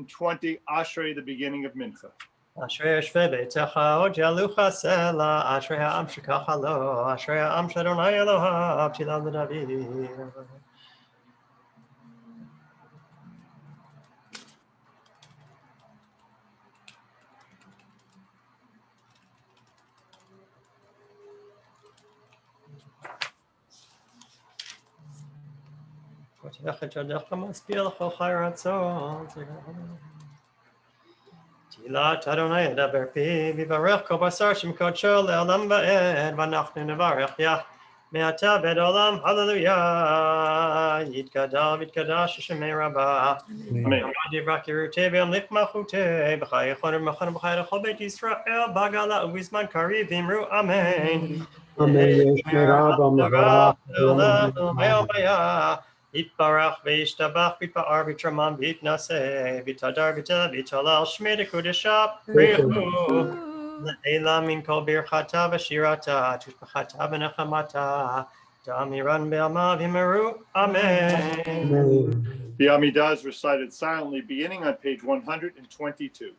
120, Ashrei, the beginning of Mincha. אשרי יושבי ביתך עוד ילוך סלע, אשרי העם שככה לו, אשרי העם שאדוני אלוהיו תהילה לדוד. פותח את ידך משפיע לכל חי רצון. תהילת אדוני ידבר פיו, יברך כל בשר שם קודשו לעולם ועד, ואנחנו נברך יה מעתה ועד עולם, הללויה. יתגדל ויתקדש שמי רבה. אמן. יברק ירותי וימליך מלכותי, בחיי יכון ובמכון ובחיי לכל בית ישראל, בגלה ובזמן קריב, אמרו אמן. אמן. ישמרה במזרח. לעולם היה. יתברך וישתבח ויתפאר ויתרומם ויתנשא ויתהדר ויתהלל שמי לקודשה בריחו לעילה מן כל ברכתה ושירתה תשבחתה ונחמתה תאמירן בעלמא ואמרו אמן. The Amidah is recited silently beginning on page 122.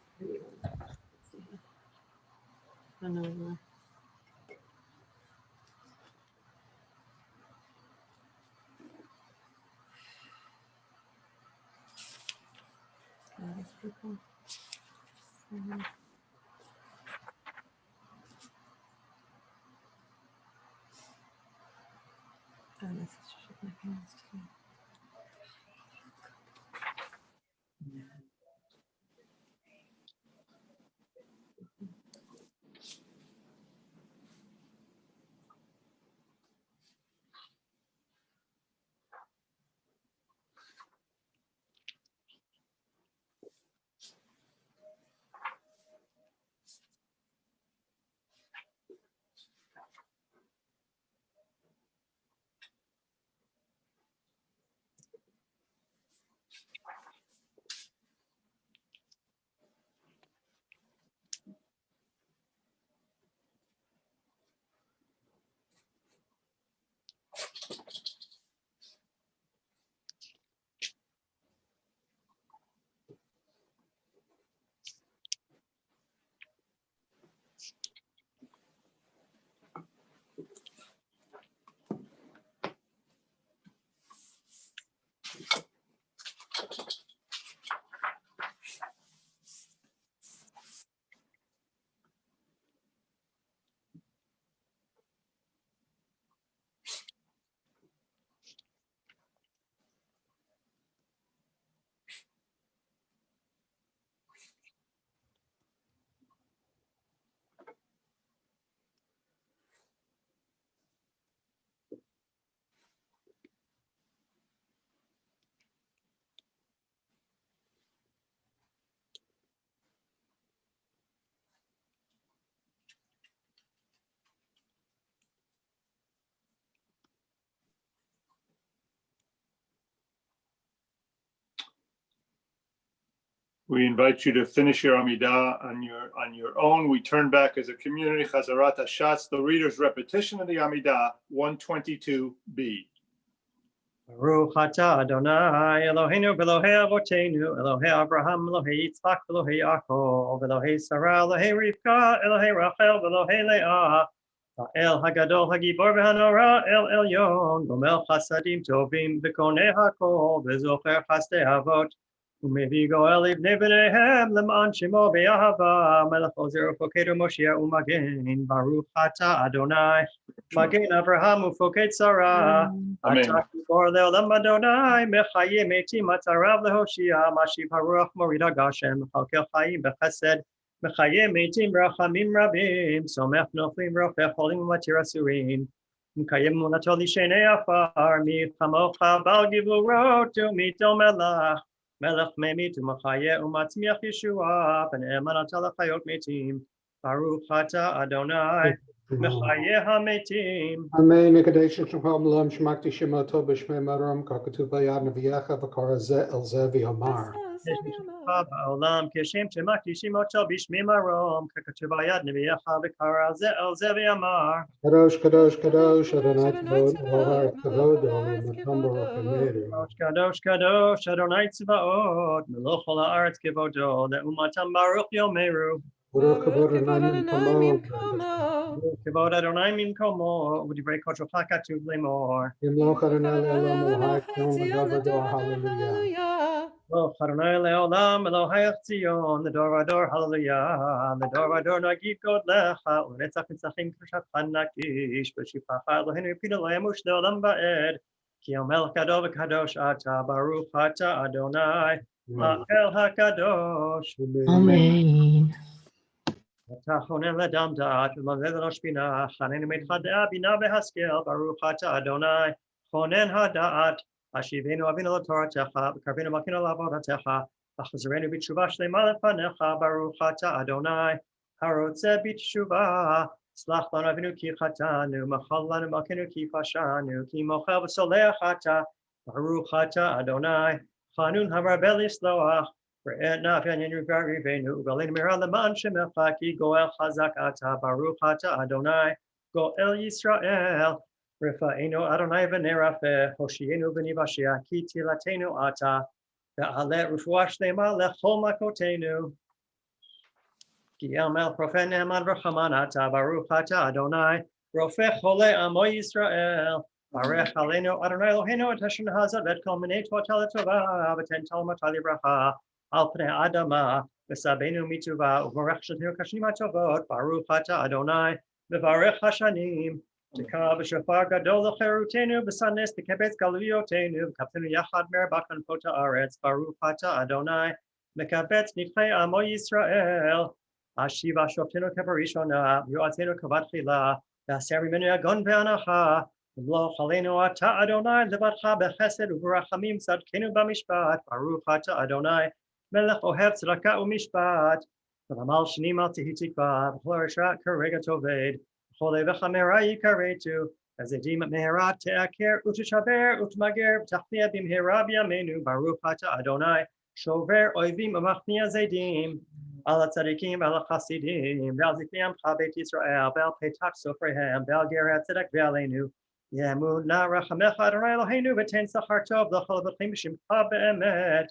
We invite you to finish your Amidah on your own. We turn back as a community, Chazarat Hashatz, the reader's repetition of the Amidah, 122b. Baruch atah Adonai Eloheinu v'Elohei Avotenu Elohei Abraham Elohei Yitzchak Elohei Yaakov Elohei Sarah Elohei Rivka Elohei Rachel Elohei Leah El Hagadol Hagibor v'Hanora El Elyon Gomel Chasadim Tovim v'Konei Hakol v'Zocher Chasdei Avot Umevi Goel Ibnei B'neihem L'man Shemo B'Yahava Melech Ozer Ufoked U'Moshiach U'Magen Baruch atah Adonai Magen Avraham Ufoked Sarah Amen. Atah Gibor Le'olam Adonai Mechaye Metim Atzarav Lehoshia Mashiv Haruach Morid Hagashem Chalkel Chaim B'Chesed Mechaye Metim Rachamim Rabim Somech Noflim Rofech Holim Matir Asurim Mekayem Munato Lishenei Afar Michamocha Bal Givurot Umito Melach Melech Memit U'Machaye U'Matzmiach Yeshua B'Ne'eman Atah L'Chayot Metim Baruch atah Adonai מחיי המתים. Amen. Nekadesh Shemcham Lam Shmakti Shemoto B'Shmei Marom Kakatu Bayad Neviyecha V'Kara Ze El Zevi Omar. יש משפחה בעולם כשם שמקדישים אותו בשמי מרום, ככתוב ביד נביאך וקרא זה על זה ואמר. Kadosh Kadosh Kadosh Adonai Tzvot Elohai Tzvot Olam Matam Baruch Emeru. קדוש קדוש אדוני צבאות מלוך כל הארץ כבודו לאומתם ברוך יאמרו. Baruch Kavod Adonai Mimkomo. כבוד אדוני ממקומו ודברי קודשך כתוב לאמור. Yimloch Adonai Le'olam Elohai Tzvon V'Davador Hallelujah. ברוך אדוני לעולם אלוהי ציון לדור ודור הללויה לדור ודור נגיד גודלך ולנצח נצחים קדושתך נקיש בשבחך אלוהינו יפינו לעמוש לעולם ועד כי המלך גדול וקדוש אתה ברוך אתה אדוני האל הקדוש אמן. אתה חונן לדם דעת ומלא לראש בינה חנן ומתחדע בינה והשכל ברוך אתה אדוני חונן הדעת השיבנו אבינו לתורתך וקרבנו מלכנו לעבודתך וחזרנו בתשובה שלמה לפניך ברוך אתה אדוני הרוצה בתשובה סלח לנו אבינו כי חטאנו מחל לנו מלכנו כי פשענו כי מוחל וסולח אתה ברוך אתה אדוני חנון המרבה לסלוח ראה את נא ועניינו וריבנו ובעלינו מהרה למען שמך כי גואל חזק אתה ברוך אתה אדוני גואל ישראל רפאנו אדוני ונרפא, הושיענו וניוושע, כי תהילתנו אתה, ועלה רפואה שלמה לכל מכותינו. כי המלך רופא נאמן ורחמן אתה, ברוך אתה אדוני, רופא חולה עמו ישראל. ברך עלינו אדוני אלוהינו את השנה הזאת ואת כל מיני תורתה לטובה, ותן תלמתה לברכה, על פני האדמה, וסבנו מטובה, וברך שתנו כשנים הטובות, ברוך אתה אדוני, מברך השנים. תקע בשופר גדול לחירותנו בסנס תקבץ גלויותינו וקבצנו יחד מארבע כנפות הארץ ברוך אתה אדוני מקבץ נדחי עמו ישראל השיבה שופטנו כבראשונה ויועצינו כבתחילה והסר ממנו יגון ואנחה ומלוך עלינו אתה אדוני לבדך בחסד וברחמים צדקנו במשפט ברוך אתה אדוני מלך אוהב צדקה ומשפט ולעמל שנים אל תהי תקווה וכל רשע כרגע תאבד וכל אויביך מהרה יכרתו, הזדים מהרה תעקר ותשבר ותמגר ותכניע במהרה בימינו, ברוך אתה אדוני, שובר אויבים ומכניע זדים, על הצדיקים ועל החסידים, ועל זקני עמך בית ישראל, ועל פתח סופריהם, ועל גרי הצדק ועלינו, יאמון נא רחמך אדוני אלוהינו, ותן שכר טוב לכל אבותינו בשמך באמת,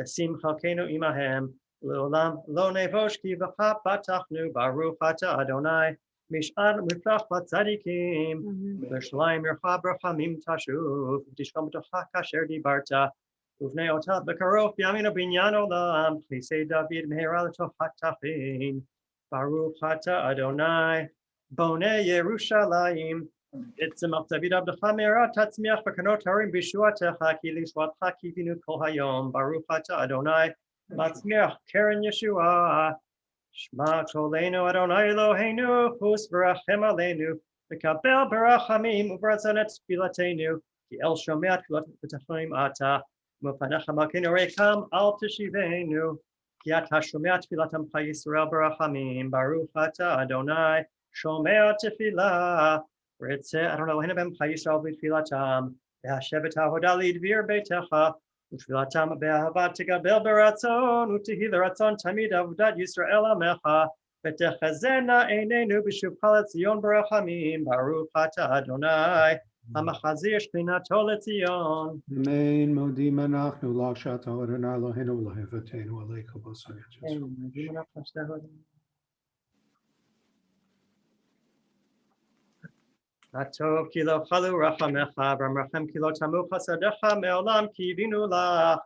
ושים חלקנו עמהם, לעולם לא נבוש כי בך פתחנו, ברוך אתה אדוני, משען ומפתח לצדיקים, לשליים ירחה ברחמים תשוב, ותשכון בתוכה כאשר דיברת, ובני אותה בקרוב בימינו בניין עולם, כניסי דוד מהרה לתוך התחין, ברוך אתה אדוני, בונה ירושלים, יצמח דוד עבדך מהרה תצמיח בקנות הרים בישועתך, כי לשבועתך קיווינו כל היום, ברוך אתה אדוני, מצמיח קרן ישועה, שמע קולנו אדוני אלוהינו, חוס ורחם עלינו, וקבל ברחמים וברצון את תפילתנו, כי אל שומע תפילות ותחנונים אתה, ומפניך מלכנו ריקם אל תשיבנו, כי אתה שומע תפילת עמך ישראל ברחמים, ברוך אתה אדוני, שומע תפילה, רצה אדוני אלוהינו בעמך ישראל בתפילתם, והשב את ההודה לדביר ביתך, ותפילתם באהבה תקבל ברצון, ותהי לרצון תמיד עבודת ישראל עמך, ותחזינה עינינו בשובך לציון ברחמים, ברוך אתה אדוני, המחזיר שכינתו לציון. אמן. מודים אנחנו לך שאתה אדוני אלוהינו ולאהבתנו עליך בשר יצחק. הטוב כי לא חלו רחמך, והמרחם כי לא תמו חסדיך מעולם קיווינו לך,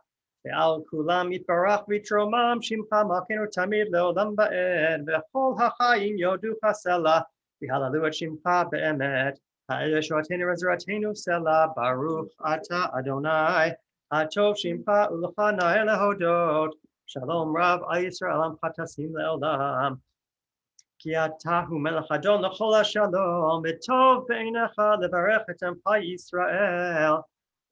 ועל כולם יתברך ויתרומם שמך מלכנו תמיד לעולם ועד, וכל החיים יודוך סלע, והללו את שמך באמת, האל ישועתנו ועזרתנו סלע, ברוך אתה אדוני, הטוב שמך ולך נאה להודות, שלום רב על ישראל עמך תשים לעולם. כי אתה הוא מלך אדון לכל השלום, וטוב בעיניך לברך את עמך ישראל,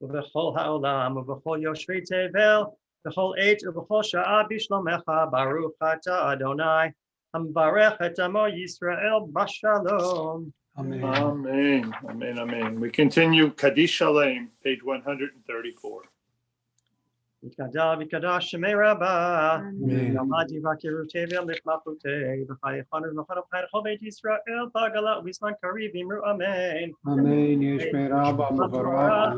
ובכל העולם, ובכל יושבי תבל, בכל עת ובכל שעה בשלומך, ברוך אתה אדוני, המברך את עמו ישראל בשלום. Amen. Amen. Amen. Amen. We continue Kaddish Shalem, page 134. יתגדל ויקדש שמי רבה. Amen. יעמדי וקירותי וימליך מלכותי. וחייכנו ובכל כל בית ישראל בגלה ובזמן קריב אמרו אמן. Amen. Yeshmei Rabba Mavarach.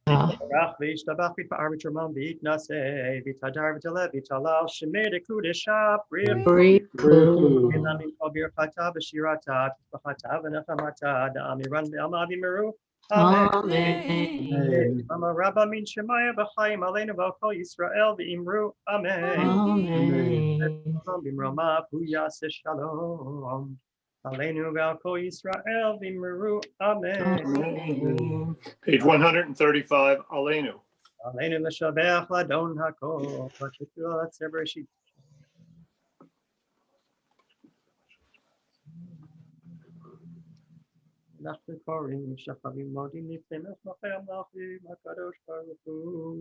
Rach v'ishtabach v'tpa'ar v'tromam v'yitnaseh v'tadar v'taleh v'talal shemei dekudesha v'nami kol birchata v'shirata v'chata v'nechamata da'amiran v'alma v'meru. Amen. Mama Rabba min shemaya v'chaim aleinu v'al Yisrael v'imru amen. B'mroma v'yaseh shalom. Aleinu v'al Yisrael v'imru amen. Amen. Page 135, Aleinu. Aleinu l'shabech l'adon hakol, v'shukru l'atzer bereshit. אנחנו קוראים שחרים מודים לפניך לכם לאחים הקדוש ברוך הוא.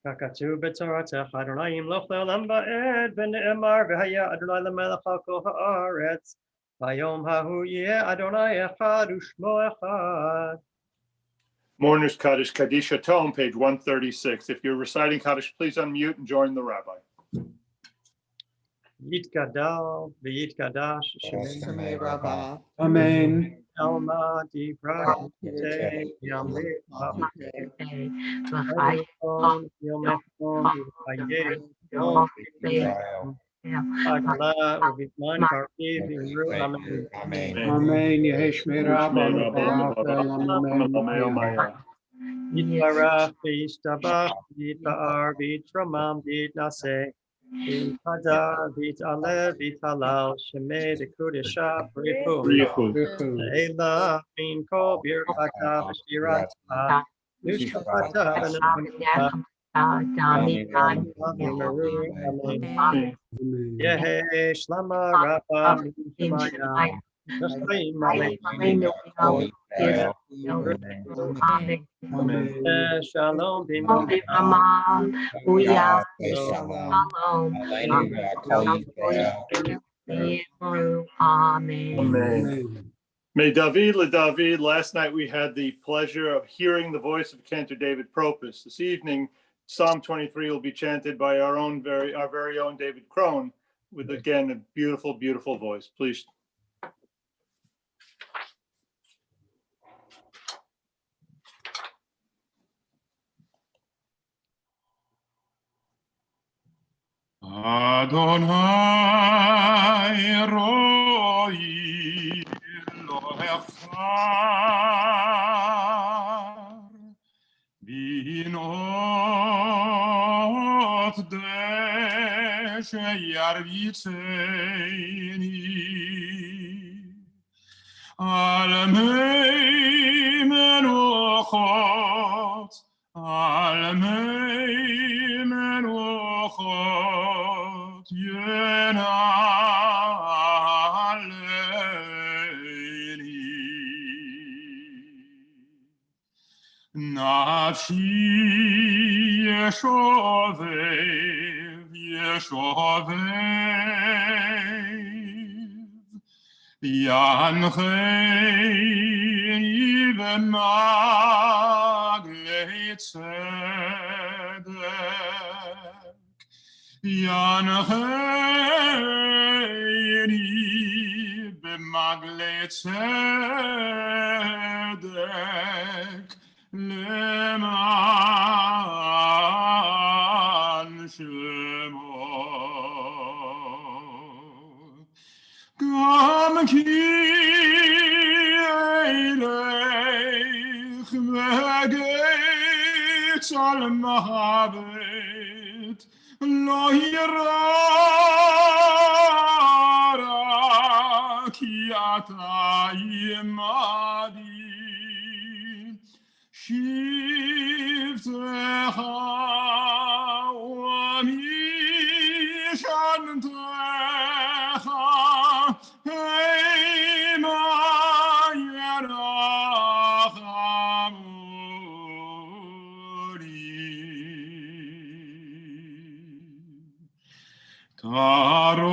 ככתוב בתורתך, אדוני ימלוך לעולם ועד, ונאמר והיה אדוני למלך על כל הארץ. ביום ההוא יהיה אדוני אחד ושמו אחד. Mourner's Kaddish, Kaddish Atom, page 136. If you're reciting Kaddish, please unmute and join the rabbi. יתגדל ויתקדש שמי רבה. Amen. אלמה דברכתי ימליך מלכותי. יומכם וחיי בגלה ובזמן קריב אמרו אמן. Amen. Yeshmei Rabba Mavarach. Amen. יתברך וישתבח ויתפאר ויתרומם ויתנשא ויתהדר ויתעלה ויתהלל שמי דקודשה בריחו לעילה מן כל ברכתה ושירתה ושפתה אמן. יהי שלמה רבה משמיה וחיים עלינו שלום במרומה Amen. May David LeDavid, last night we had the pleasure of hearing the voice of Cantor David Propus. This evening, Psalm 23 will be chanted by our very own David Crone, with again a beautiful, beautiful voice. Please. Adonai roi lo echar binot deshe yarvitzeni al mei menuchot al mei menuchot yenaleni nafshi yeshovev yanchei b'maglei tzedek yanchei b'maglei tzedek leman shemo gam ki eilech v'getz al mahavet lo yirara ki ata yimadi shivtecha Taroch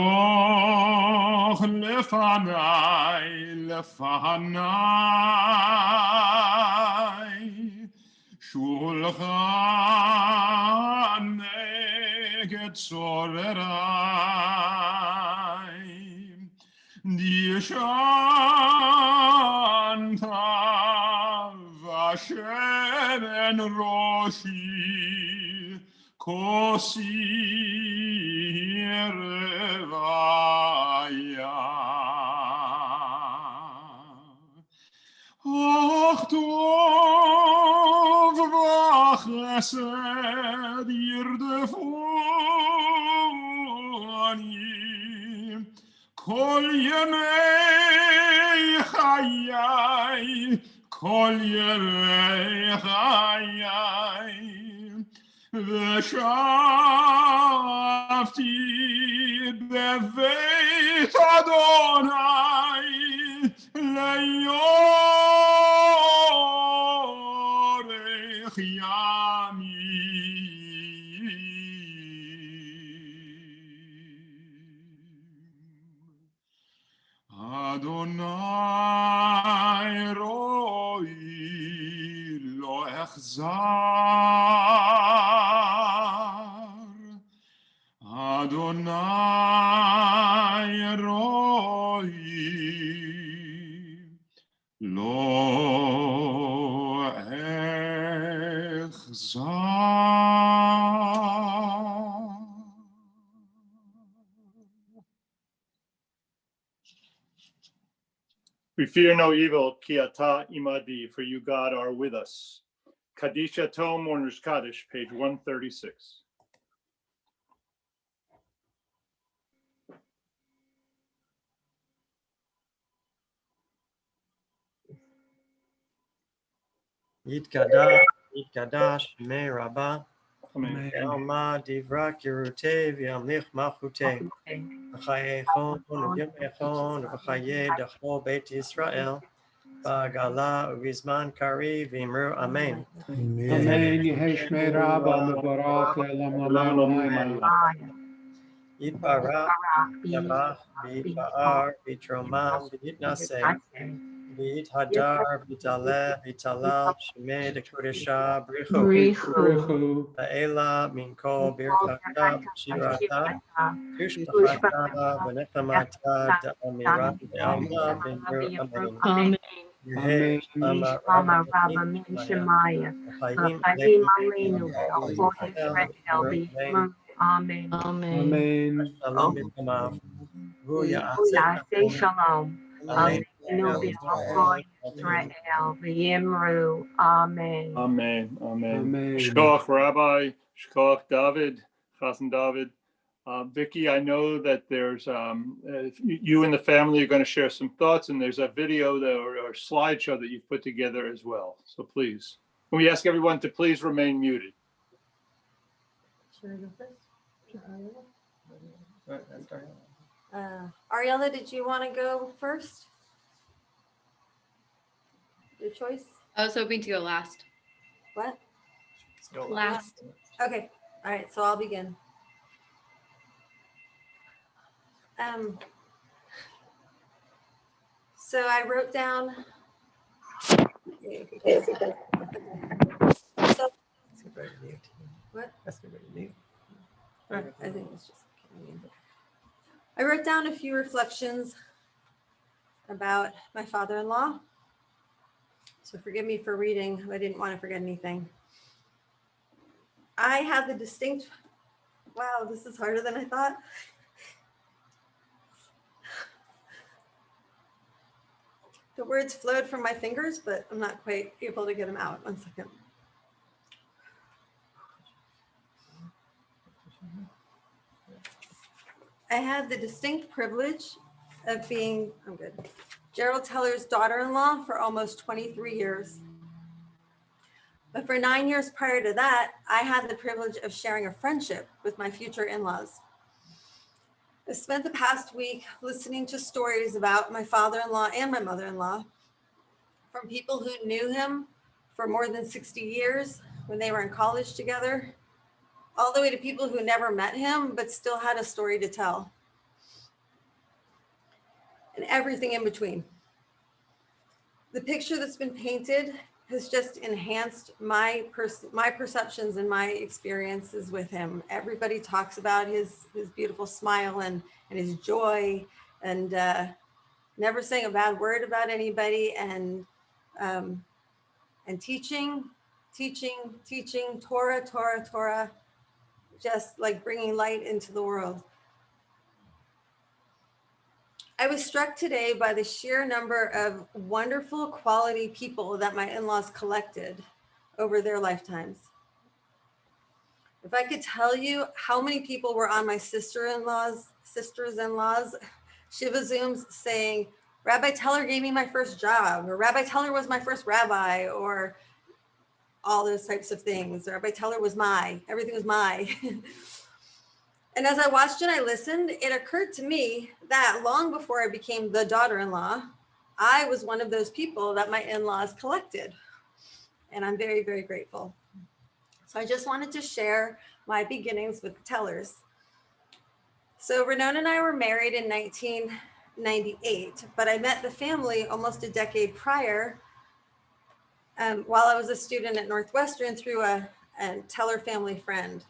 lefanai, lefanai, shulchan neged sorerai, dishanta vashem en roshi, kosi revaya. Ach tov v'chesed yirdefuni kol yemei chayai, kol yemei chayai. ושבתי בבית אדוני לאורך ימים. אדוני רואי לא אכזר, Adonai roi lo echzar. We fear no evil, ki ata imadi, for you, God, are with us. Kadisha Tom, Mourner's Kaddish, page 136. Yitkadash, Shmei Rabbah, Amen. Alma Divra Kirute, V'yamlich Malchute, V'chayechon, V'yamechon, V'chaye Dachol Beit Yisrael, Ba'gala Uvizman Kari, V'imru Amen. Amen. Yehi Shmei Rabba Mevarach Le'olam Lamayim. Yitbarach, Yavach, V'yitba'ar, V'yitromam, V'yitnaseh, V'yithadar, V'yitaleh, V'yitalal, Shemei Dekudesha, Brichu, Brichu. La'ela, Minko, Birchata, Shirata, Tushbachata, V'nechamata, Da'amira, De'alma, V'imru Amen. Amen. Yehi, Shama, Shama Rabba, Rabba Min Shemaya. Chayim, Chayim Aleinu, Aleinu. Israel, Israel Amen. Amen. Amen. Amen. Shalom B'kamav. Hu Ya'aseh Shalom. Amen. Aleinu B'Alkoi Israel. V'yimru. Amen. Amen. Amen. Amen. Shkoch Rabbi, Shkoch David, Chassan David. Vicky, I know that there's you and the family are going to share some thoughts, and there's a video or slideshow that you've put together as well. So please, we ask everyone to please remain muted. Should I go first? Let's start. Ariella, did you want to go first? Your choice? I was hoping to go last. What? Let's go Last. Okay. All right. So I'll begin. So I wrote down. So, what? I think it's just. I wrote down a few reflections about my father-in-law. So forgive me for reading. I didn't want to forget anything. I had the distinct. Wow, this is harder than I thought. The words flowed from my fingers, but I'm not quite able to get them out. 1 second. I had the distinct privilege of being, Gerald Teller's daughter-in-law for almost 23 years. But for 9 years prior to that, I had the privilege of sharing a friendship with my future in-laws. I spent the past week listening to stories about my father-in-law and my mother-in-law from people who knew him for more than 60 years when they were in college together, all the way to people who never met him, but still had a story to tell. And everything in between. The picture that's been painted has just enhanced my perceptions and my experiences with him. Everybody talks about his beautiful smile and his joy, and never saying a bad word about anybody, and teaching Torah, just like bringing light into the world. I was struck today by the sheer number of wonderful quality people that my in-laws collected over their lifetimes. If I could tell you how many people were on my sisters-in-laws, Shiva Zooms saying, Rabbi Teller gave me my first job, or Rabbi Teller was my first rabbi, or all those types of things. Rabbi Teller was everything was my. And as I watched and I listened, it occurred to me that long before I became the daughter-in-law, I was one of those people that my in-laws collected. And I'm very, very grateful. So I just wanted to share my beginnings with the Tellers. So Renon and I were married in 1998, but I met the family almost a decade prior while I was a student at Northwestern through a Teller family friend.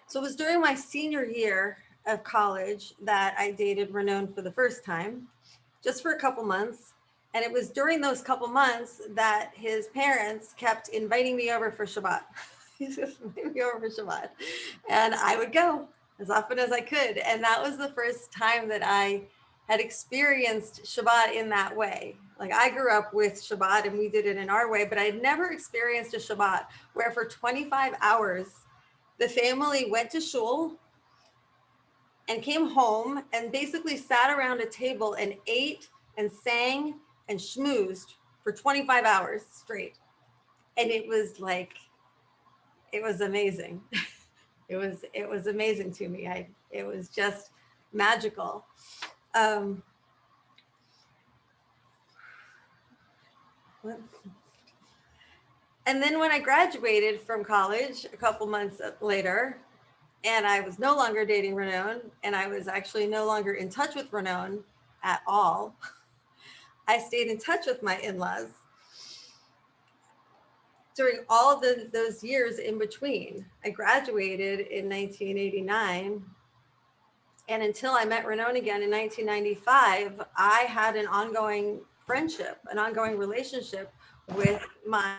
So it was during my senior year of college that I dated Renon for the first time, just for a couple months. And it was during those couple months that his parents kept inviting me over for Shabbat. And I would go as often as I could. And that was the first time that I had experienced Shabbat in that way. Like, I grew up with Shabbat and we did it in our way, but I had never experienced a Shabbat where for 25 hours, the family went to shul and came home and basically sat around a table and ate and sang and schmoozed for 25 hours straight. And it was like, it was amazing. It was amazing to me. It was just magical. And then when I graduated from college a couple months later, and I was no longer dating Renon, and I was actually no longer in touch with Renon at all, I stayed in touch with my in-laws during all those years in between. I graduated in 1989, and until I met Renon again in 1995, I had an ongoing friendship, an ongoing relationship with my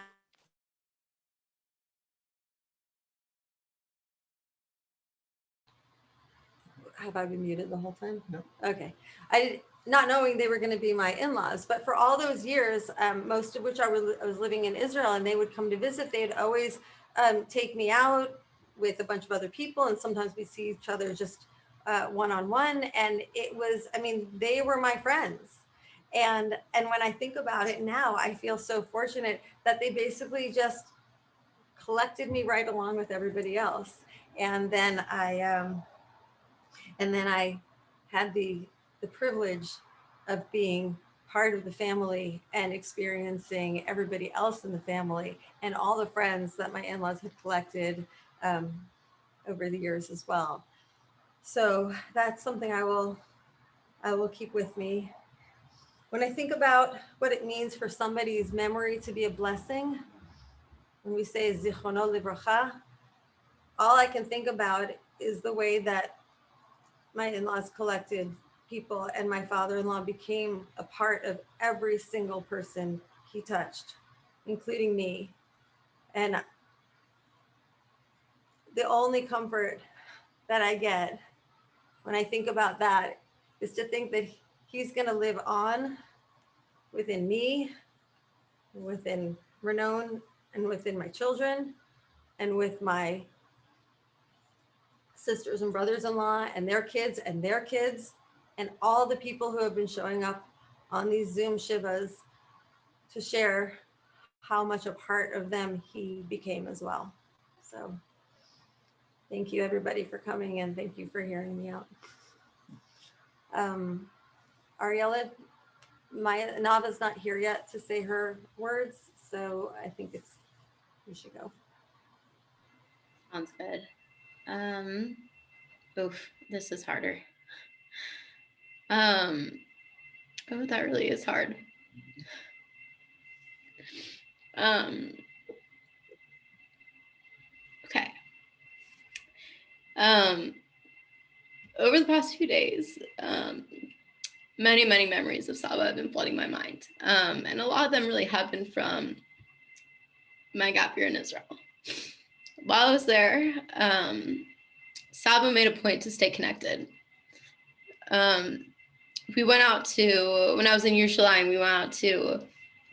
Have I been muted the whole time? No. Okay. Not knowing they were going to be my in-laws, but for all those years, most of which I was living in Israel, and they would come to visit, they'd always take me out with a bunch of other people, and sometimes we see each other just one-on-one. And it was, I mean, they were my friends. And when I think about it now, I feel so fortunate that they basically just collected me right along with everybody else. And then I had the privilege of being part of the family and experiencing everybody else in the family and all the friends that my in-laws had collected over the years as well. So that's something I will keep with me. When I think about what it means for somebody's memory to be a blessing, when we say zichrono livracha, all I can think about is the way that my in-laws collected people, and my father-in-law became a part of every single person he touched, including me. And the only comfort that I get when I think about that is to think that he's going to live on within me, within Renon, and within my children, and with my sisters and brothers-in-law and their kids, and all the people who have been showing up on these Zoom Shivas to share how much a part of them he became as well. So thank you everybody for coming, and thank you for hearing me out. Ariella, Maya Nava's not here yet to say her words, so I think we should go. sounds good. Oof, this is harder. Oh, that really is hard. Okay. Over the past few days, many memories of Saba have been flooding my mind. And a lot of them really happened from my gap year in Israel. While I was there, Saba made a point to stay connected. We went out to, when I was in Yerushalayim, we went out to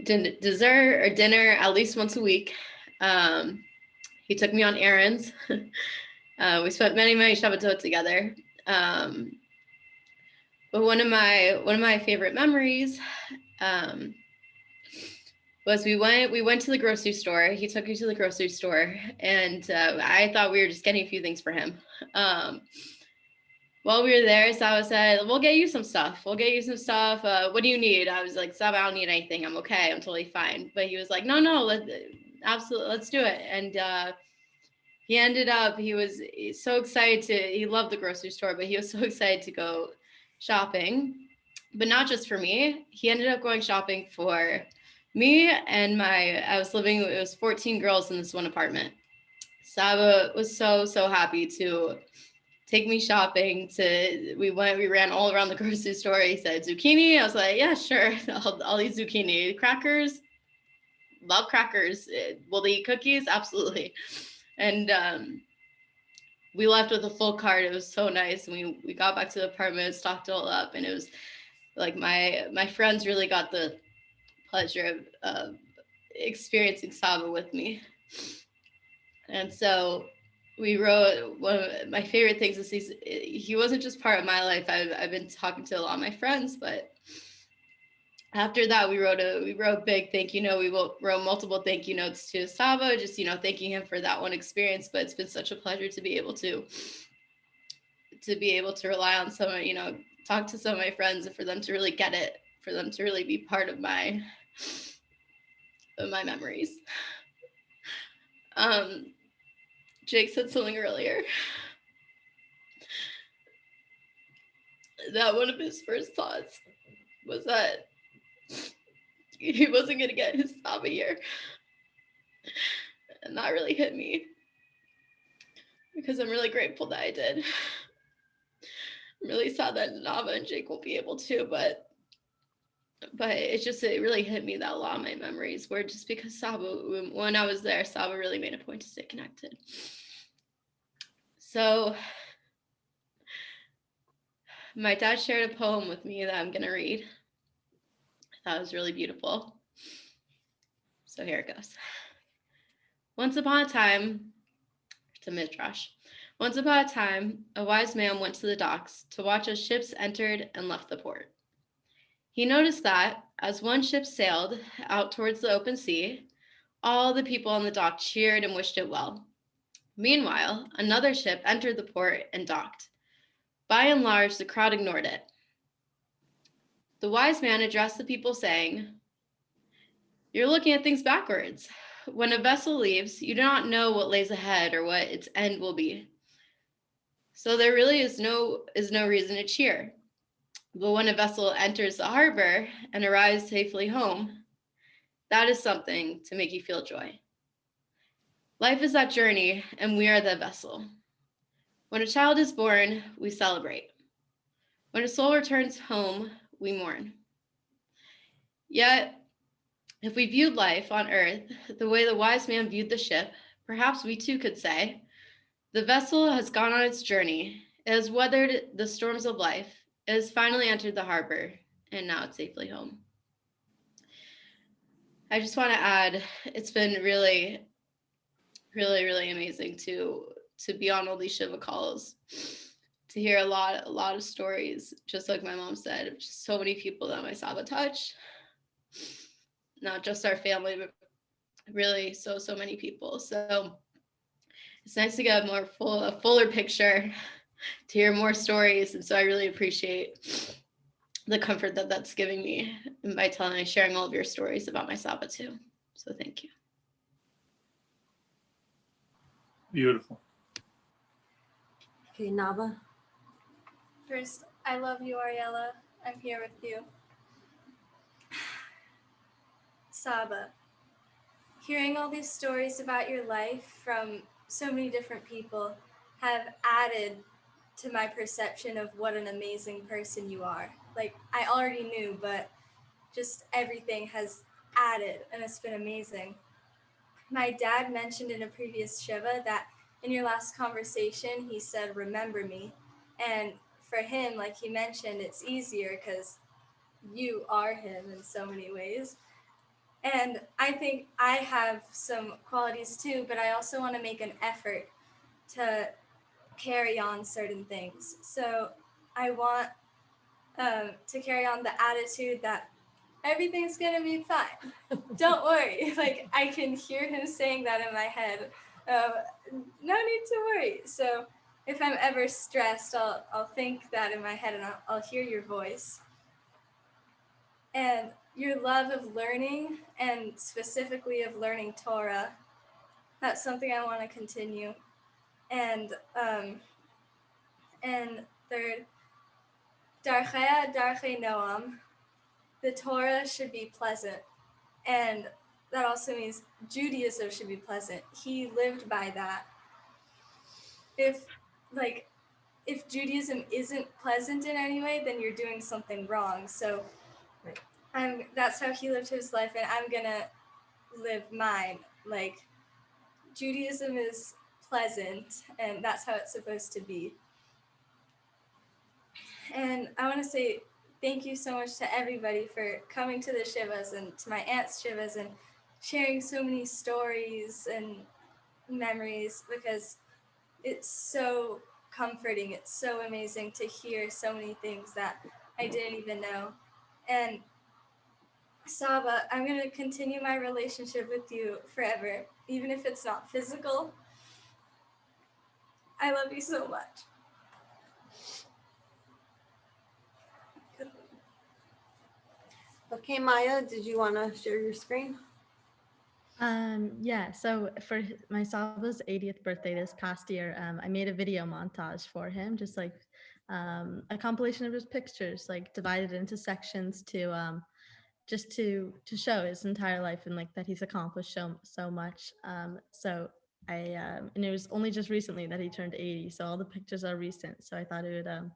dessert or dinner at least once a week. He took me on errands. We spent many Shabbatot together. But one of my favorite memories was we went to the grocery store. He took me to the grocery store, and I thought we were just getting a few things for him. While we were there, Saba said, "We'll get you some stuff. What do you need?" I was like, "Saba, I don't need anything. I'm okay. I'm totally fine." But he was like, "No, absolutely, let's do it." And he ended up, he was so excited he loved the grocery store, but he was so excited to go shopping, but not just for me. He ended up going shopping for me and it was 14 girls in this one apartment. Saba was so happy to take me shopping. We ran all around the grocery store. He said, "Zucchini?" I was like, "Yeah, sure. I'll eat zucchini." Crackers? Love crackers. Will they eat cookies? Absolutely. And we left with a full cart. It was so nice. And we got back to the apartment, stocked it all up, and it was like my friends really got the pleasure of experiencing Saba with me. And so we wrote, one of my favorite things is he wasn't just part of my life. I've been talking to a lot of my friends, but after that, we wrote a big thank you note. We wrote multiple thank you notes to Saba, just, thanking him for that one experience. But it's been such a pleasure to be able to rely on someone, talk to some of my friends, and for them to really get it, for them to really be part of my memories. Jake said something earlier that one of his first thoughts was that he wasn't going to get his Saba year. And that really hit me because I'm really grateful that I did. I'm really sad that Nava and Jake won't be able to, but it really hit me that a lot of my memories were just because Saba, when I was there, Saba really made a point to stay connected. So my dad shared a poem with me that I'm going to read. I thought it was really beautiful. So here it goes. Once upon a time, it's a midrash. Once upon a time, a wise man went to the docks to watch as ships entered and left the port. He noticed that as one ship sailed out towards the open sea, all the people on the dock cheered and wished it well. Meanwhile, another ship entered the port and docked. By and large, the crowd ignored it. The wise man addressed the people saying, "You're looking at things backwards. When a vessel leaves, you do not know what lays ahead or what its end will be. So there really is no reason to cheer. But when a vessel enters the harbor and arrives safely home, that is something to make you feel joy. Life is that journey, and we are the vessel. When a child is born, we celebrate. When a soul returns home, we mourn. Yet, if we viewed life on earth the way the wise man viewed the ship, perhaps we too could say, the vessel has gone on its journey, it has weathered the storms of life, it has finally entered the harbor, and now it's safely home." I just want to add, it's been really, really, really amazing to be on all these Shiva calls, to hear a lot of stories, just like my mom said, of just so many people that my Saba touched. Not just our family, but really so many people. So it's nice to get a fuller picture, to hear more stories. And so I really appreciate the comfort that that's giving me, and by sharing all of your stories about my Saba too. So thank you. Beautiful. Okay, Nava. First, I love you, Ariella. I'm here with you. Saba, hearing all these stories about your life from so many different people have added to my perception of what an amazing person you are. Like, I already knew, but just everything has added, and it's been amazing. My dad mentioned in a previous Shiva that in your last conversation, he said, remember me. And for him, like he mentioned, it's easier because you are him in so many ways. And I think I have some qualities too, but I also want to make an effort to carry on certain things. So I want to carry on the attitude that everything's gonna be fine. Don't worry. Like, I can hear him saying that in my head. No need to worry. So if I'm ever stressed, I'll think that in my head, and I'll hear your voice. And your love of learning, and specifically of learning Torah, that's something I want to continue. And third, Darchea Darchei Noam, the Torah should be pleasant. And that also means Judaism should be pleasant. He lived by that. If Judaism isn't pleasant in any way, then you're doing something wrong. So that's how he lived his life, and I'm gonna live mine. Like, Judaism is pleasant, and that's how it's supposed to be. And I want to say thank you so much to everybody for coming to the Shivas and to my aunt's Shivas and sharing so many stories and memories, because it's so comforting. It's so amazing to hear so many things that I didn't even know. And Saba, I'm going to continue my relationship with you forever, even if it's not physical. I love you so much. Okay, Maya, did you want to share your screen? Yeah, so for my Saba's 80th birthday this past year, I made a video montage for him, just like a compilation of his pictures, like divided into sections to just to show his entire life and like that he's accomplished so much. So and it was only just recently that he turned 80, so all the pictures are recent. So I thought it would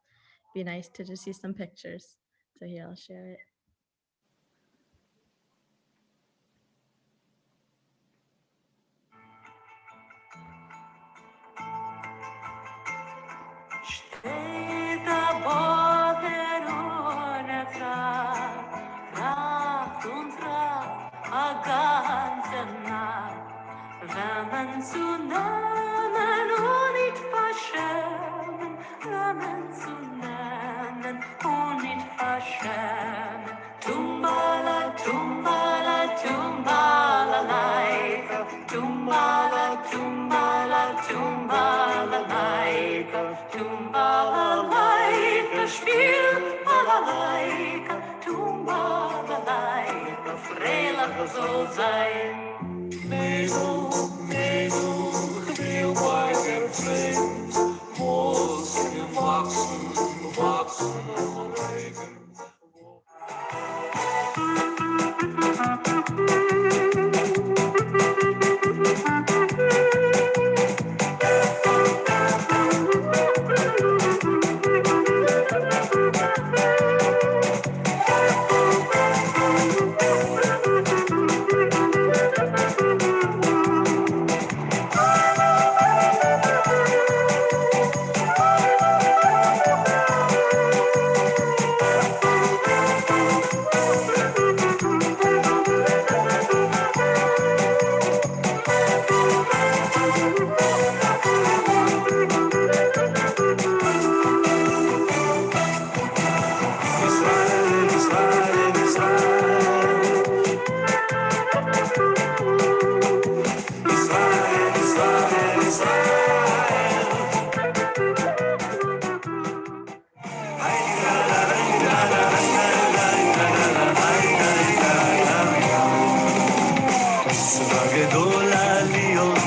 be nice to just see some pictures. So here, I'll share it. Tumbala, tumbala, tumbala, laika. Tumbala, tumbala, tumbala, laika. Tumbala, laika, spiel, balalaika. Tumbala, laika, frelach soll sein. Mädel, Mädel, viel weiter fliegen, muss gewachsen, wachsen und regen.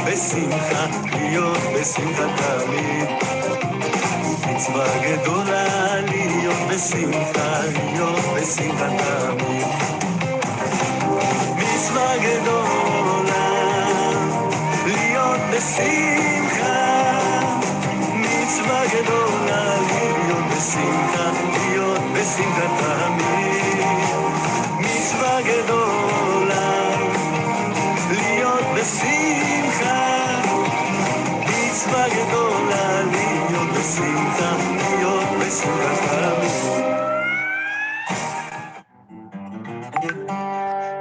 בשמחה, להיות בשמחה תמיד. מצווה גדולה להיות בשמחה, להיות בשמחה תמיד. מצווה גדולה להיות בשמחה, מצווה גדולה להיות בשמחה, להיות בשמחה תמיד. מצווה גדולה להיות בשמחה, מצווה גדולה להיות בשמחה, להיות בשמחה תמיד.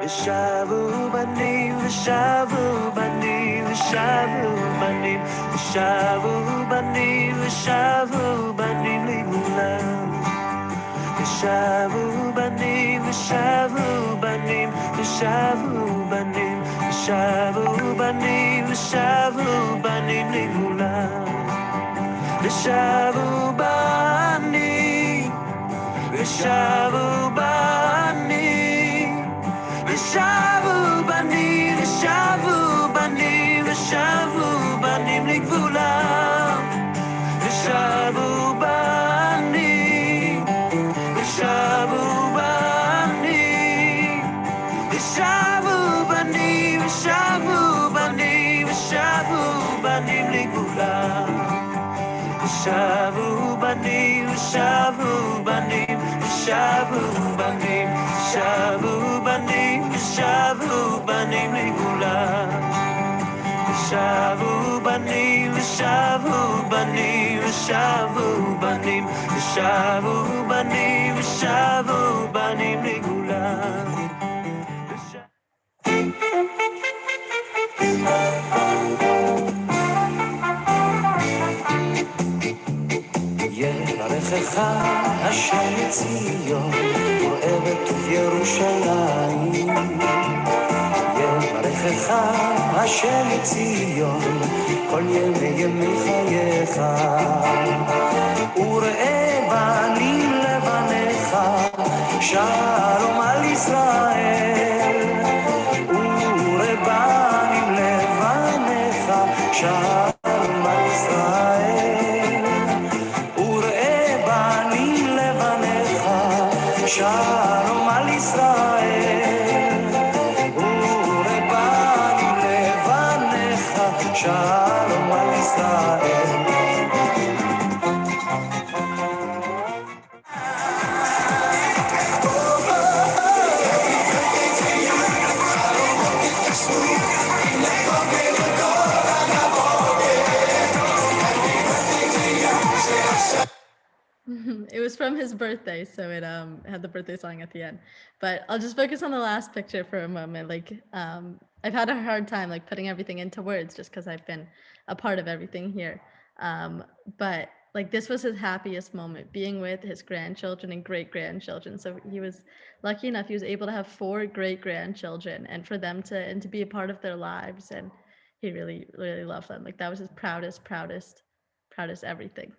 ושבו בנים ושבו בנים ושבו בנים ושבו בנים ושבו בנים לגבולם. ושבו בנים ושבו בנים ושבו בנים ושבו בנים ושבו בנים לגבולם. ושבו בנים ושבו בנים ושבו בנים ושבו בנים ושבו בנים לגבולם. ושבו בנים ושבו בנים ושבו בנים ושבו בנים ושבו בנים לגבולם. ושבו בנים ושבו בנים ושבו בנים ושבו בנים ושבו בנים לגבולם. ושבו בנים ושבו בנים ושבו בנים ושבו בנים ושבו בנים לגבולם. יברכך השם ציון, אוהבת ירושלים. יברכך השם ציון, כל ימי ימי חייך. וראה בנים לבניך, שלום על ישראל. וראה בנים לבניך, שלום על ישראל. וראה בנים לבניך, שלום על ישראל. וראה בנים לבניך, שלום על ישראל. It was from his birthday, so it had the birthday song at the end. But I'll just focus on the last picture for a moment. Like I've had a hard time like putting everything into words just because I've been a part of everything here. But like this was his happiest moment, being with his grandchildren and great-grandchildren. So he was lucky enough, he was able to have 4 great-grandchildren and for them to be a part of their lives. And he really, really loved them. Like that was his proudest everything.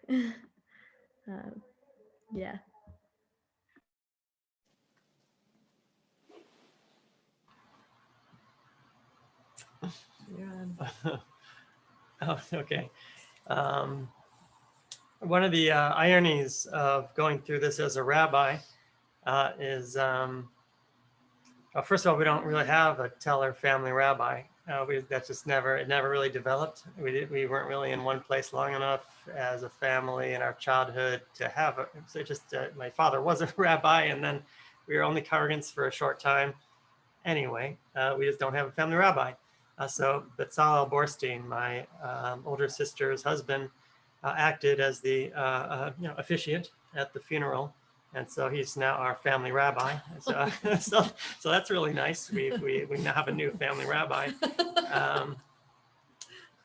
Yeah. Oh, okay. One of the ironies of going through this as a rabbi is, well, first of all, we don't really have a Teller family rabbi. That just never really developed. We weren't really in one place long enough as a family in our childhood to have a, so just my father was a rabbi, and then we were only congregants for a short time. Anyway, we just don't have a family rabbi. So Betzalel Borstein, my older sister's husband, acted as the officiant at the funeral, and so he's now our family rabbi. So so that's really nice. We now have a new family rabbi.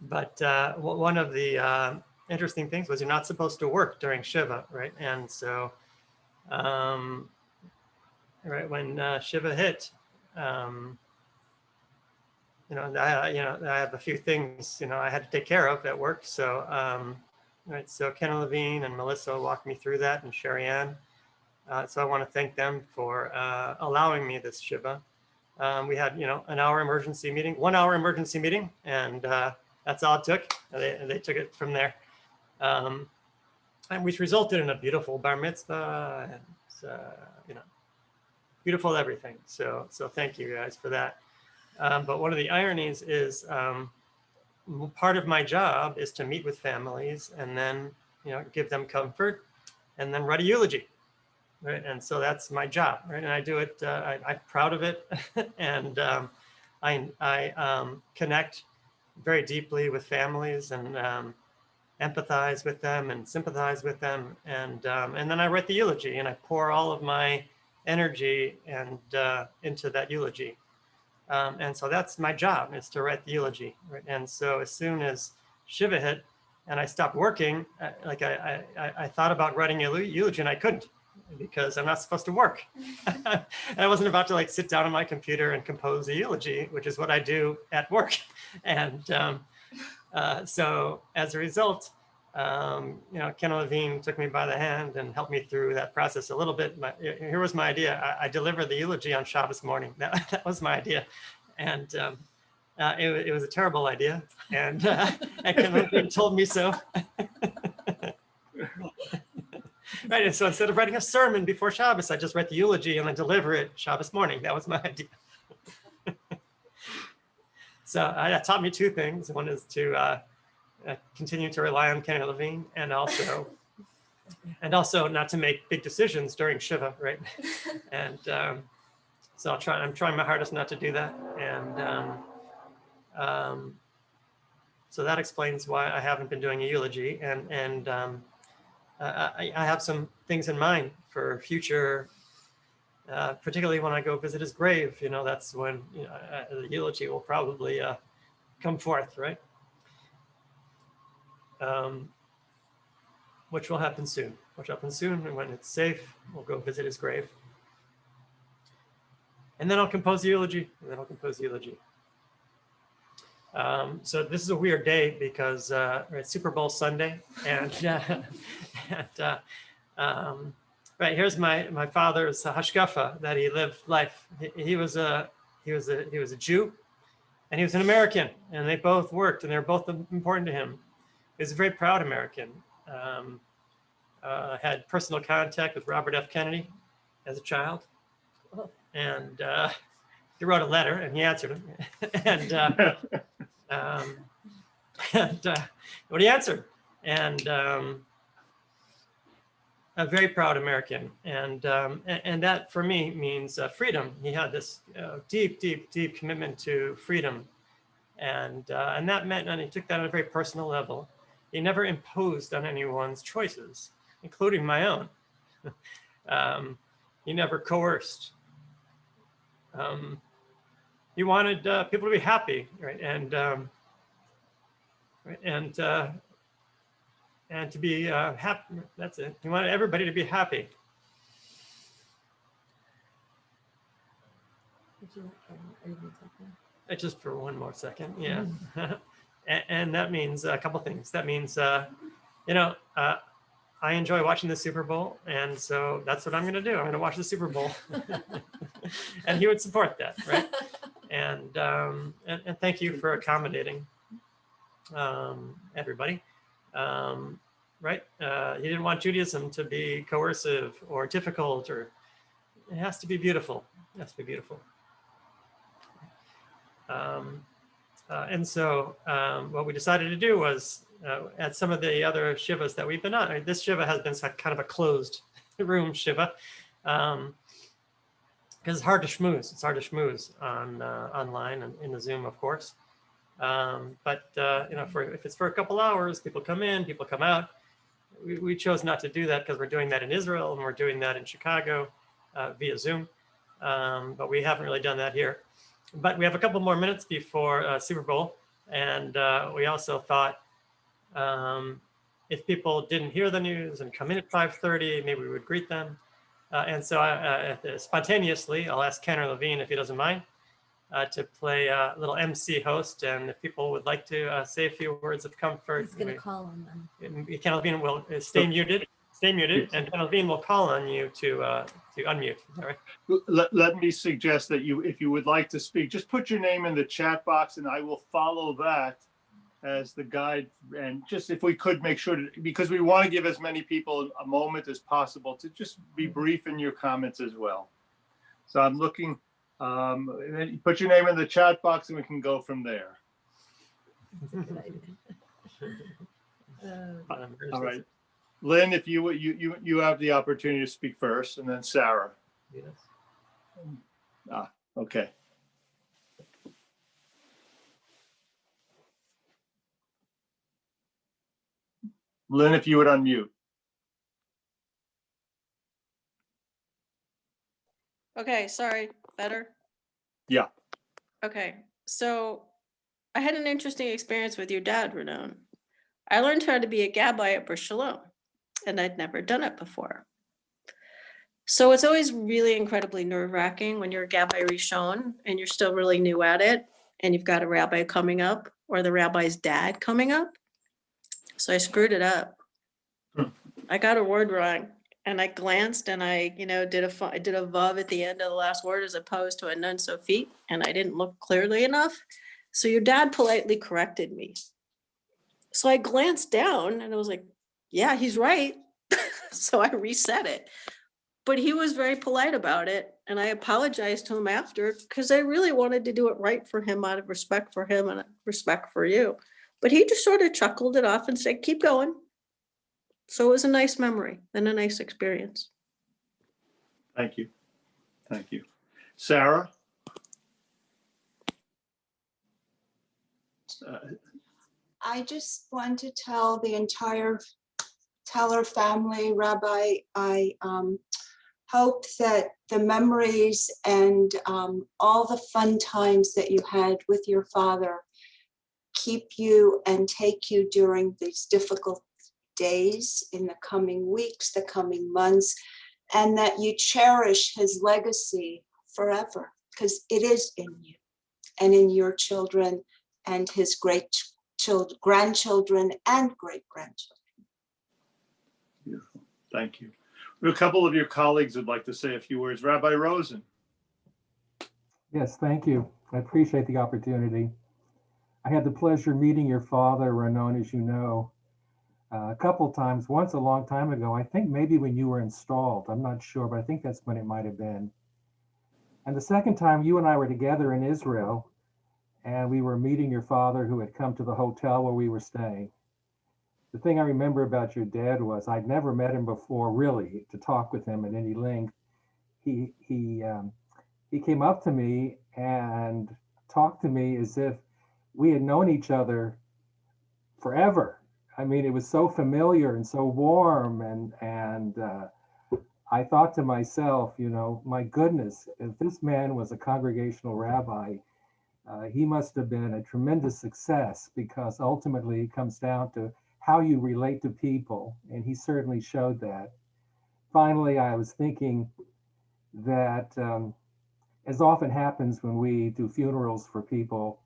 But one of the interesting things was you're not supposed to work during Shiva, right? And so right when Shiva hit, I have a few things I had to take care of at work. So right, so Ken Levine and Melissa walked me through that, and Sherry Ann. So I want to thank them for allowing me this Shiva. We had, an 1 hour emergency meeting, and that's all it took. They took it from there. and which resulted in a beautiful bar mitzvah, and beautiful everything. So thank you guys for that. But one of the ironies is part of my job is to meet with families and then give them comfort and then write a eulogy, right? And so that's my job, right? And I do it. I'm proud of it, and I connect very deeply with families and empathize with them and sympathize with them, and then I write the eulogy and I pour all of my energy and into that eulogy. And so that's my job, is to write the eulogy, right? And so as soon as Shiva hit and I stopped working, I thought about writing a eulogy and I couldn't, because I'm not supposed to work. And I wasn't about to sit down on my computer and compose a eulogy, which is what I do at work. And so as a result, Ken Levine took me by the hand and helped me through that process a little bit. Here was my idea. I delivered the eulogy on Shabbos morning. That was my idea. And it was a terrible idea. And Ken Levine told me so. Right, and so instead of writing a sermon before Shabbos, I just write the eulogy and then deliver it Shabbos morning. That was my idea. So that taught me two things. One is to continue to rely on Ken Levine, and also not to make big decisions during Shiva, right? And so I'm trying my hardest not to do that. And so that explains why I haven't been doing a eulogy, and I have some things in mind for future, particularly when I go visit his grave. That's when the eulogy will probably come forth, right? Which will happen soon. And when it's safe, we'll go visit his grave. And then I'll compose the eulogy. So this is a weird day because it's Super Bowl Sunday, and right, here's my father's hashkafa that he lived life. He was a Jew, and he was an American, and they both worked, and they're both important to him. He was a very proud American. Had personal contact with Robert F. Kennedy as a child, and he wrote a letter, and he answered him, and what he answered, and a very proud American, and that for me means freedom. He had this deep commitment to freedom, and that meant, and he took that on a very personal level. He never imposed on anyone's choices, including my own. He never coerced. He wanted people to be happy, right? And to be happy. That's it. He wanted everybody to be happy. Just for one more second, yeah. And that means a couple things. That means, I enjoy watching the Super Bowl, and so that's what I'm going to do. I'm going to watch the Super Bowl, and he would support that, right? And thank you for accommodating everybody. Right? He didn't want Judaism to be coercive or difficult, or it has to be beautiful. It has to be beautiful. And so what we decided to do was at some of the other Shivas that we've been on, this Shiva has been kind of a closed room Shiva, because it's hard to schmooze. It's hard to schmooze on online and in the Zoom, of course. But if it's for a couple hours, people come in, people come out. We chose not to do that because we're doing that in Israel and we're doing that in Chicago via Zoom. But we haven't really done that here. But we have a couple more minutes before Super Bowl. And we also thought if people didn't hear the news and come in at 5:30, maybe we would greet them. And so spontaneously, I'll ask Ken Levine if he doesn't mind to play a little MC host. And if people would like to say a few words of comfort. He's going to call on them. Ken Levine will stay muted, and Ken Levine will call on you to unmute. All right. Let me suggest that if you would like to speak, just put your name in the chat box and I will follow that as the guide, and just if we could make sure to, because we want to give as many people a moment as possible to just be brief in your comments as well. So I'm looking, put your name in the chat box and we can go from there. All right, Lynn, if you have the opportunity to speak first, and then Sarah. Yes. Okay. Lynn, if you would unmute. Okay, sorry, better? Yeah. Okay, so I had an interesting experience with your dad, Renan. I learned how to be a gabbai at Bris Shalom, and I'd never done it before. So it's always really incredibly nerve-wracking when you're a gabbai rishon and you're still really new at it, and you've got a rabbi coming up or the rabbi's dad coming up. So I screwed it up. I got a word wrong, and I glanced and I did a vav at the end of the last word as opposed to a nun sofit, and I didn't look clearly enough. So your dad politely corrected me. So I glanced down and I was like, yeah, he's right. So I reset it. But he was very polite about it, and I apologized to him after because I really wanted to do it right for him out of respect for him and respect for you. But he just sort of chuckled it off and said, keep going. So it was a nice memory and a nice experience. Thank you. Thank you. Sarah? I just want to tell the entire Teller family, Rabbi, I hope that the memories and all the fun times that you had with your father keep you and take you during these difficult days in the coming weeks, the coming months, and that you cherish his legacy forever, because it is in you and in your children and his grandchildren and great-grandchildren. Beautiful. Thank you. A couple of your colleagues would like to say a few words. Rabbi Rosen. Yes, thank you. I appreciate the opportunity. I had the pleasure of meeting your father, Renan, as you know, a couple of times. Once a long time ago, I think maybe when you were installed. I'm not sure, but I think that's when it might have been. And the second time, you and I were together in Israel, and we were meeting your father, who had come to the hotel where we were staying. The thing I remember about your dad was I'd never met him before, really, to talk with him at any length. He came up to me and talked to me as if we had known each other forever. I mean, it was so familiar and so warm, and I thought to myself, my goodness, if this man was a congregational rabbi, he must have been a tremendous success, because ultimately it comes down to how you relate to people, and he certainly showed that. Finally, I was thinking that, as often happens when we do funerals for people,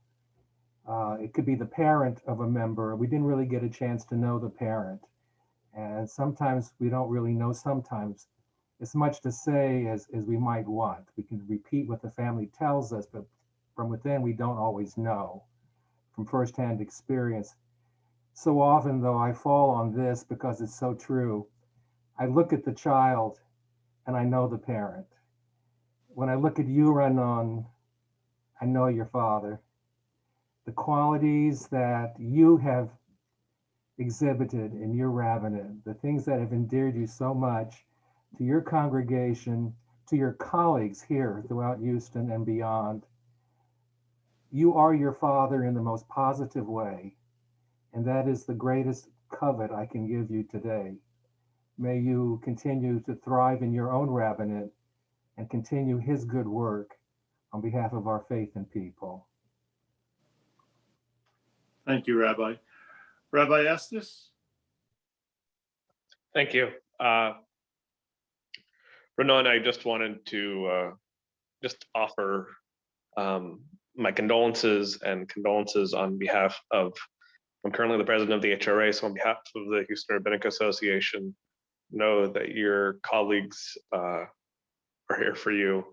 it could be the parent of a member. We didn't really get a chance to know the parent, and sometimes we don't really know sometimes as much to say as we might want. We can repeat what the family tells us, but from within we don't always know from firsthand experience. So often, though, I fall on this because it's so true. I look at the child and I know the parent. When I look at you, Renan, I know your father. The qualities that you have exhibited in your rabbinate, the things that have endeared you so much to your congregation, to your colleagues here throughout Houston and beyond. You are your father in the most positive way, and that is the greatest covet I can give you today. May you continue to thrive in your own rabbinate and continue his good work on behalf of our faith and people. Thank you, Rabbi. Rabbi Estes? Thank you. Renan, I just wanted to just offer my condolences on behalf of, I'm currently the president of the HRA, so on behalf of the Houston Rabbinic Association, know that your colleagues are here for you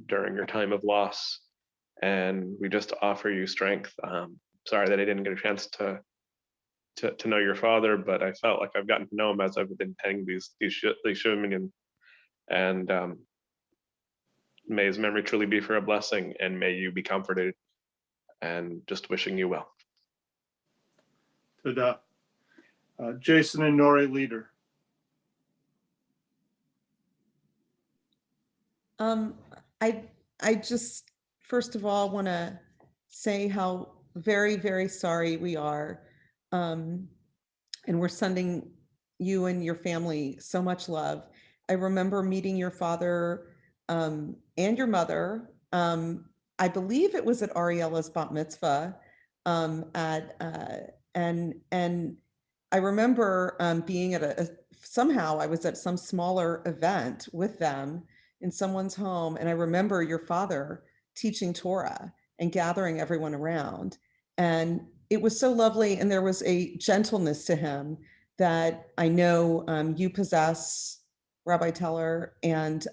during your time of loss. And we just offer you strength sorry that I didn't get a chance to know your father, but I felt like I've gotten to know him as I've been attending these Shiva, and may his memory truly be for a blessing, and may you be comforted, and just wishing you well. Tada. Jason and Nori, leader. I just first of all want to say how very, very sorry we are. And we're sending you and your family so much love. I remember meeting your father and your mother. I believe it was at Ariella's bat mitzvah. And I remember being at somehow I was at some smaller event with them in someone's home. And I remember your father teaching Torah and gathering everyone around. And it was so lovely. And there was a gentleness to him that I know you possess, Rabbi Teller. And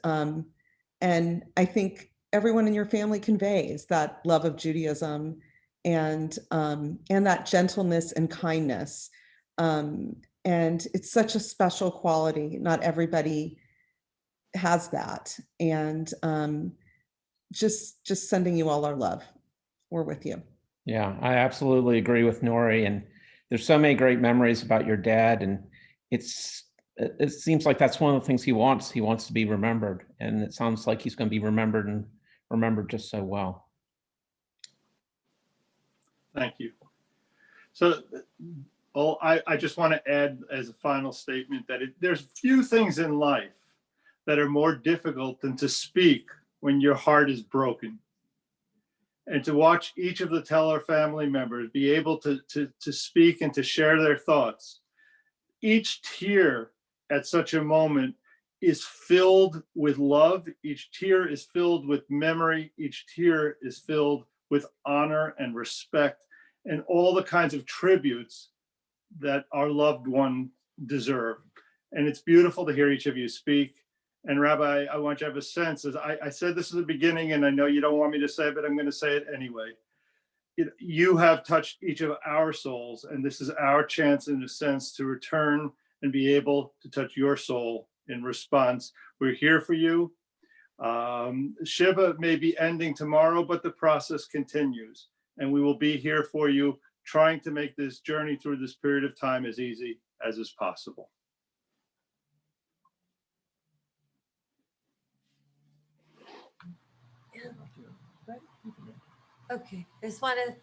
I think everyone in your family conveys that love of Judaism and that gentleness and kindness. And it's such a special quality. Not everybody has that. And just sending you all our love. We're with you. Yeah, I absolutely agree with Nori. And there's so many great memories about your dad. And it seems like that's one of the things he wants. He wants to be remembered. And it sounds like he's going to be remembered and remembered just so well. Thank you. So I just want to add as a final statement that there's few things in life that are more difficult than to speak when your heart is broken. And to watch each of the Teller family members be able to speak and to share their thoughts. Each tear at such a moment is filled with love. Each tear is filled with memory. Each tear is filled with honor and respect and all the kinds of tributes that our loved one deserve. And it's beautiful to hear each of you speak. And Rabbi, I want you to have a sense, as I said this at the beginning, and I know you don't want me to say it, but I'm going to say it anyway. You have touched each of our souls, and this is our chance, in a sense, to return and be able to touch your soul in response. We're here for you. Shiva may be ending tomorrow, but the process continues, and we will be here for you, trying to make this journey through this period of time as easy as is possible. Okay, I just want to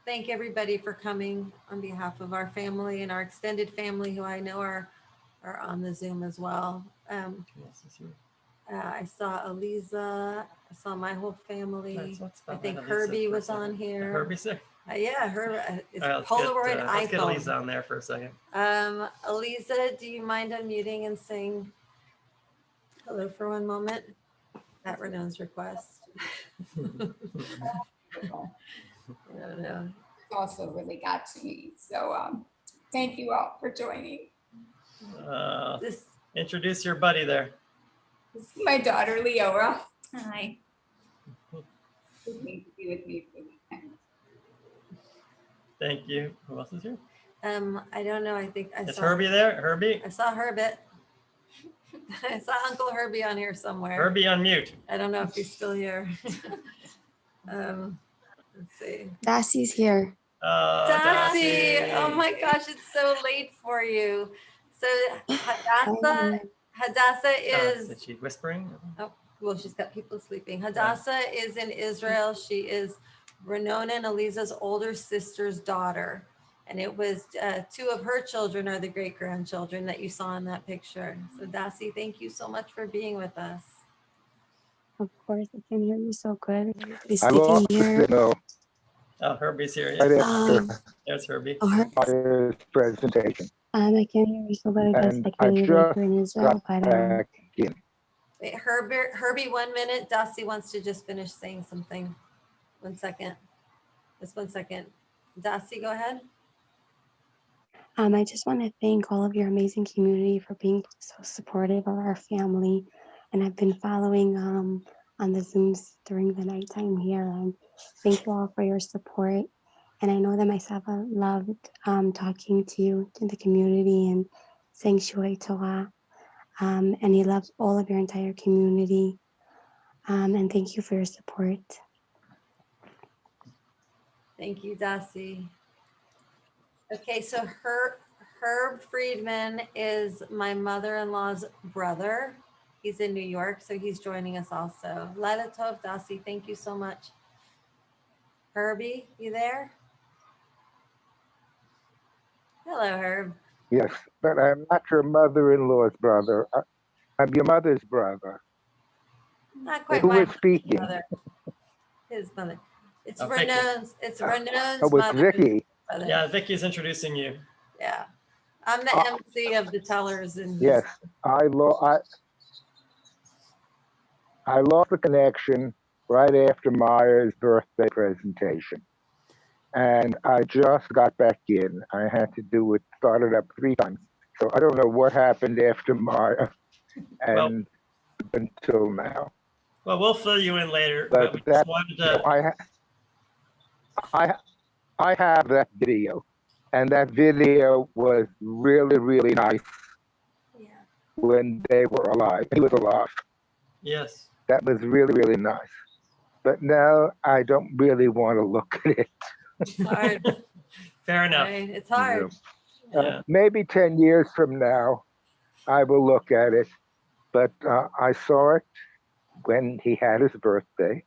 thank everybody for coming on behalf of our family and our extended family, who I know are on the Zoom as well. I saw Eliza, I saw my whole family. I think Herbie was on here. Herbie's there? Yeah, Herbie. It's All right, Polaroid iPhone. Let's get Eliza on there for a second. Eliza, do you mind unmuting and saying hello for one moment? At Renon's request. No. It's also really got to me. So thank you all for joining. Introduce your buddy there. This is my daughter, Leora. Hi. Good to be with me for the weekend. Thank you. Who else is here? I don't know. I think I Is saw Herbie there? Herbie? I saw Herbert. I saw Uncle Herbie on here somewhere. Herbie on mute. I don't know if he's still here. Let's see. Dassie's here. Dassie, oh my gosh, it's so late for you. So Hadassah is. Is she whispering? Oh, well, she's got people sleeping. Hadassah is in Israel. She is Renona and Eliza's older sister's daughter. And it was two of her children are the great-grandchildren that you saw in that picture. So Dassie, thank you so much for being with us. Of course, I can hear you so good. He's I speaking lost here. it, no. Oh, Herbie's here. Right Yeah. after There's Herbie. his presentation. I can't hear you so good because And I I can hear you just here in Israel. got But back in. Wait, Herbie, 1 minute. Dassie wants to just finish saying something. 1 second. Just 1 second. Dassie, go ahead. I just want to thank all of your amazing community for being so supportive of our family. And I've been following on the Zooms during the nighttime here. And thank you all for your support. And I know that my Saba loved talking to you in the community and saying Shiva Torah. And he loves all of your entire community. And thank you for your support. Thank you, Dasi. Okay, so Herb Friedman is my mother-in-law's brother. He's in New York, so he's joining us also. Laila Tov, Dasi, thank you so much. Herbie, you there? Hello, Herb. Yes, but I'm not your mother-in-law's brother. I'm your mother's brother. Not quite Who my is speaking? mother. His mother. It's Vicky. Renon's. It's Renon's Oh, it's mother. Vicky. Brother. Yeah, Vicky's introducing you. Yeah, I'm the MC of the tellers, and Yes, I lost the connection right after Maya's birthday presentation. And I just got back in. I had to do it, started up 3 times. So I don't know what happened after Maya and until now. Well, we'll fill you in later. But we that, just wanted to... I have that video, and that video was really, really nice when they were alive. He was alive. Yes. That was really, really nice. But now I don't really want to look at it. it's hard. Fair enough. Right? It's hard. Maybe 10 years from now, I will look at it. But I saw it when he had his birthday,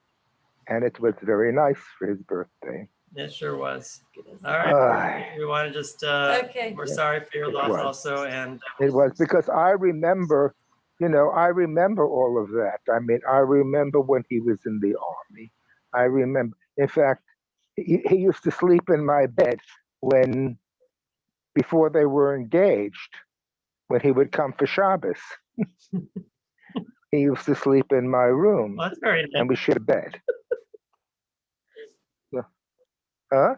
and it was very nice for his birthday. It sure was. All right. We want to just, okay. We're sorry for your loss also. And it was because I remember, I remember all of that. I mean, I remember when he was in the army. I remember, in fact, he used to sleep in my bed before they were engaged, when he would come for Shabbos. He used to sleep in my room. Well, that's very nice. And we shared a bed. Huh?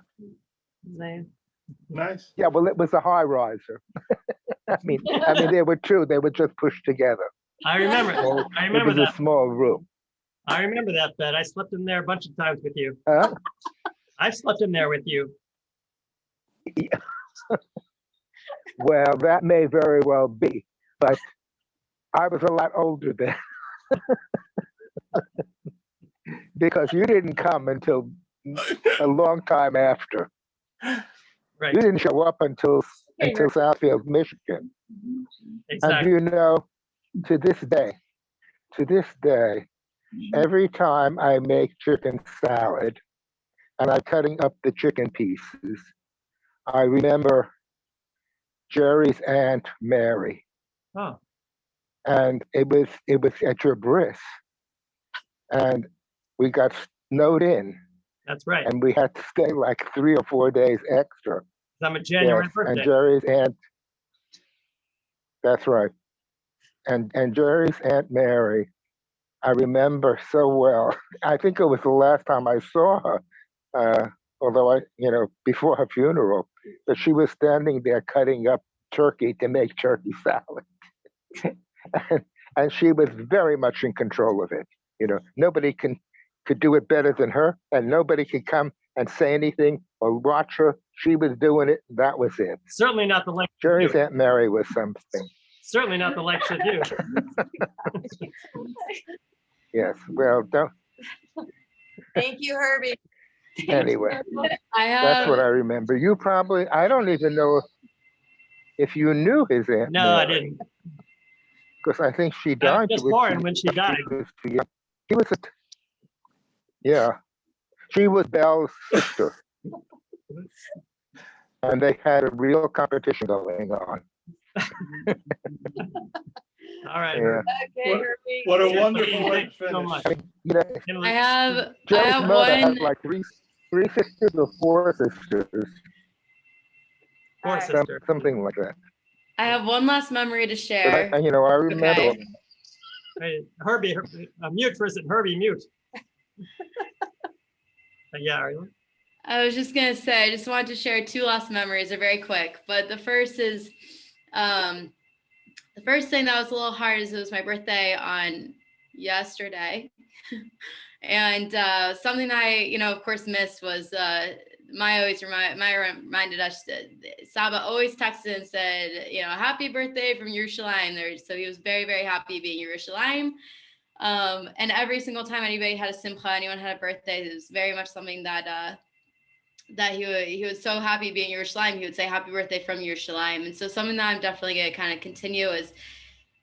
Nice. Yeah, well, it was a high riser. I mean, there were 2. They were just pushed together. I remember. I remember it was that. a small room. I remember that bed. I slept in there a bunch of times with you. Huh? I slept in there with you. Yeah. Well, that may very well be, but I was a lot older then. Because you didn't come until a long time after. Right. You didn't show up until Southfield, Michigan. Exactly. And to this day, every time I make chicken salad and I'm cutting up the chicken pieces, I remember Jerry's Aunt Mary. Oh. And it was at your bris. And we got snowed in. That's right. And we had to stay like 3 or 4 days extra. I'm a January birthday. And Jerry's aunt, that's right. And Jerry's Aunt Mary, I remember so well. I think it was the last time I saw her, although before her funeral, but she was standing there cutting up turkey to make turkey salad. and she was very much in control of it. Nobody could do it better than her, and nobody could come and say anything or watch her. She was doing it. That was it. Certainly not the like. Jerry's Aunt Mary was something. Certainly not the like should do. Yes. Well, don't. Thank you, Herbie. Anyway, that's what I remember. You probably, I don't even know if you knew his Aunt No, Mary. I didn't. Because I think she I died. was just born when she died. She was Belle's sister. And they had a real competition going on. All right. Yeah. Okay, Herbie. What a wonderful way to So finish. much. I have Jerry's mother one. had like three sisters or 4 sisters. 4 sisters. Something like that. I have one last memory to But share. I remember. Okay. Hey, Herbie, mute for a second. Herbie, mute. Yeah, are you? I was just gonna say, I just wanted to share 2 last memories. They're very quick, but the first is, the first thing that was a little hard is it was my birthday on yesterday, and something I, of course, missed was Maya reminded us that Saba always texted and said, you know, happy birthday from Yerushalayim there. So he was very, very happy being Yerushalayim. And every single time anybody had a simcha, anyone had a birthday, it was very much something that he was so happy being Yerushalayim. He would say happy birthday from Yerushalayim. And so something that I'm definitely going to kind of continue is,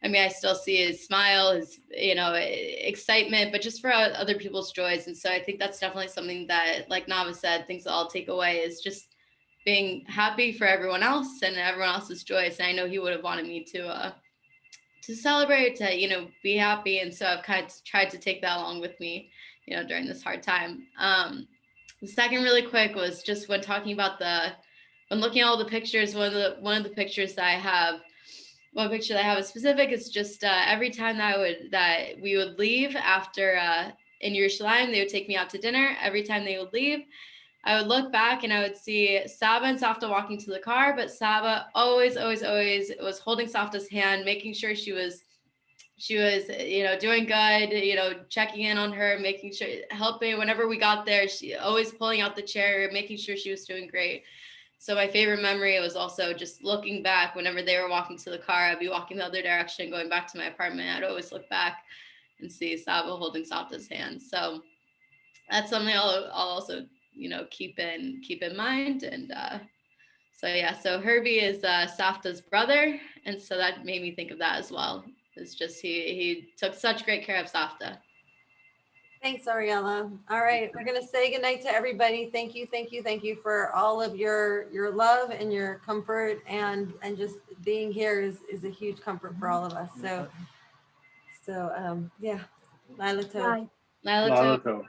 I mean, I still see his smile, his, you know, excitement, but just for other people's joys. And so I think that's definitely something that, like Nava said, things that I'll take away is just being happy for everyone else and everyone else's joys. And I know he would have wanted me to celebrate, to, you know, be happy. And so I've kind of tried to take that along with me, you know, during this hard time. The second really quick was just when talking about when looking at all the pictures, one of the pictures that I have, one picture that I have is specific. It's just every time that we would leave after in Yerushalayim, they would take me out to dinner. Every time they would leave, I would look back and I would see Saba and Safta walking to the car, but Saba always was holding Safta's hand, making sure she was, you know, doing good, you know, checking in on her, making sure, helping whenever we got there, she always pulling out the chair, making sure she was doing great. So my favorite memory was also just looking back whenever they were walking to the car. I'd be walking the other direction, going back to my apartment. I'd always look back and see Saba holding Safta's hand. So that's something I'll also, you know, keep in mind. And so yeah, so Herbie is Safta's brother, and so that made me think of that as well. It's just he took such great care of Safta. Thanks, Ariella. All right, we're gonna say goodnight to everybody. Thank you for all of your love and your comfort, and just being here is a huge comfort for all of us. So yeah, Laila Tov. Laila Tov.